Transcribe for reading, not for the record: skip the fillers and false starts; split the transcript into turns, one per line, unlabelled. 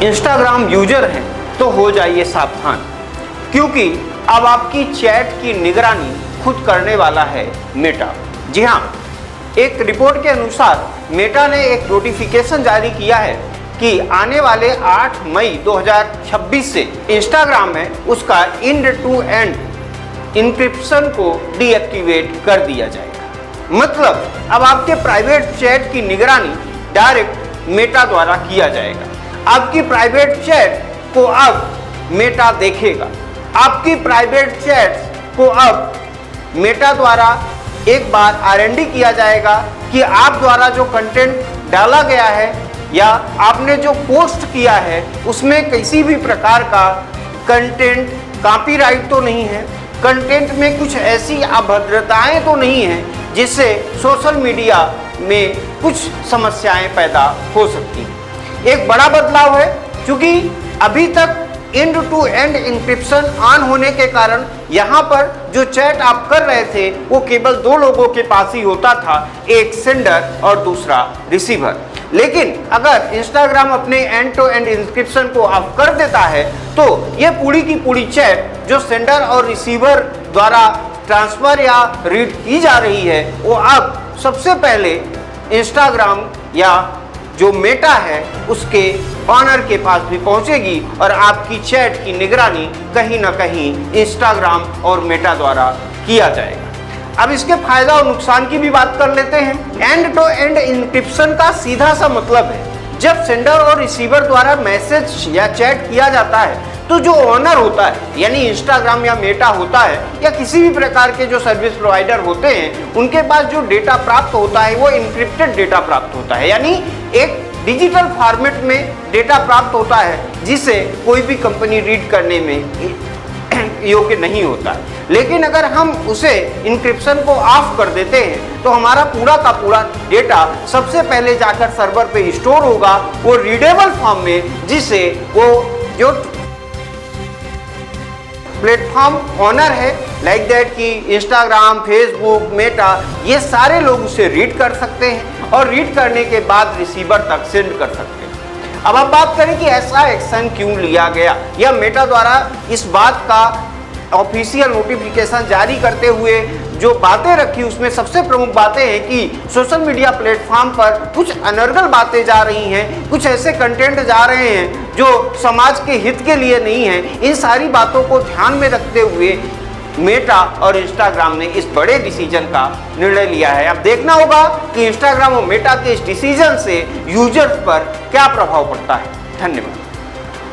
Instagram user हैं तो हो जाइए सावधान, क्योंकि अब आपकी चैट की निगरानी खुद करने वाला है मेटा। जी हाँ, एक रिपोर्ट के अनुसार मेटा ने एक नोटिफिकेशन जारी किया है कि आने वाले 8 मई 2026 से इंस्टाग्राम में उसका एंड टू एंड इंक्रिप्शन को डीएक्टिवेट कर दिया जाएगा। मतलब अब आपके प्राइवेट चैट की निगरानी डायरेक्ट मेटा द्वारा किया जाएगा। आपकी प्राइवेट चैट को अब मेटा देखेगा। आपकी प्राइवेट चैट को अब मेटा द्वारा एक बार R&D किया जाएगा कि आप द्वारा जो कंटेंट डाला गया है या आपने जो पोस्ट किया है उसमें किसी भी प्रकार का कंटेंट कॉपीराइट तो नहीं है, कंटेंट में कुछ ऐसी अभद्रताएं तो नहीं हैं जिससे सोशल मीडिया में कुछ समस्याएं पैदा हो सकती हैं। एक बड़ा बदलाव है, क्योंकि अभी तक end to end encryption on होने के कारण यहाँ पर जो चैट आप कर रहे थे वो केवल 2 लोगों के पास ही होता था, एक सेंडर और दूसरा रिसीवर। लेकिन अगर इंस्टाग्राम अपने एंड टू एंड इंक्रिप्शन को ऑफ कर देता है तो ये पूरी की पूरी चैट जो सेंडर और रिसीवर द्वारा ट्रांसफर या रीड की जा रही है वो अब सबसे पहले इंस्टाग्राम या जो मेटा है उसके ऑनर के पास भी पहुंचेगी और आपकी चैट की निगरानी कहीं ना कहीं इंस्टाग्राम और मेटा द्वारा किया जाएगा। अब इसके फायदा और नुकसान की भी बात कर लेते हैं। एंड टू एंड इंक्रिप्शन का सीधा सा मतलब है जब सेंडर और रिसीवर द्वारा मैसेज या चैट किया जाता है तो जो ऑनर होता है यानी इंस्टाग्राम या मेटा होता है या किसी भी प्रकार के जो सर्विस प्रोवाइडर होते हैं उनके पास जो डेटा प्राप्त होता है वो इंक्रिप्टेड डेटा प्राप्त होता है, यानी एक डिजिटल फॉर्मेट में डेटा प्राप्त होता है जिसे कोई भी कंपनी रीड करने में योग्य नहीं होता है। लेकिन अगर हम उसे इंक्रिप्शन को ऑफ कर देते हैं तो हमारा पूरा का पूरा डेटा सबसे पहले जाकर सर्वर पे स्टोर होगा वो रीडेबल फॉर्म में, जिसे वो जो प्लेटफॉर्म ऑनर है लाइक दैट कि इंस्टाग्राम, फेसबुक, मेटा, ये सारे लोग उसे रीड कर सकते हैं और रीड करने के बाद रिसीवर तक सेंड कर सकते हैं। अब आप बात करें कि ऐसा एक्शन क्यों लिया गया या मेटा द्वारा इस बात का ऑफिशियल नोटिफिकेशन जारी करते हुए जो बातें रखी उसमें सबसे प्रमुख बातें हैं कि सोशल मीडिया प्लेटफॉर्म पर कुछ अनर्गल बातें जा रही हैं, कुछ ऐसे कंटेंट जा रहे हैं जो समाज के हित के लिए नहीं है। इन सारी बातों को ध्यान में रखते हुए मेटा और इंस्टाग्राम ने इस बड़े डिसीजन का निर्णय लिया है। अब देखना होगा कि इंस्टाग्राम और मेटा के इस डिसीजन से यूजर्स पर क्या प्रभाव पड़ता है। धन्यवाद।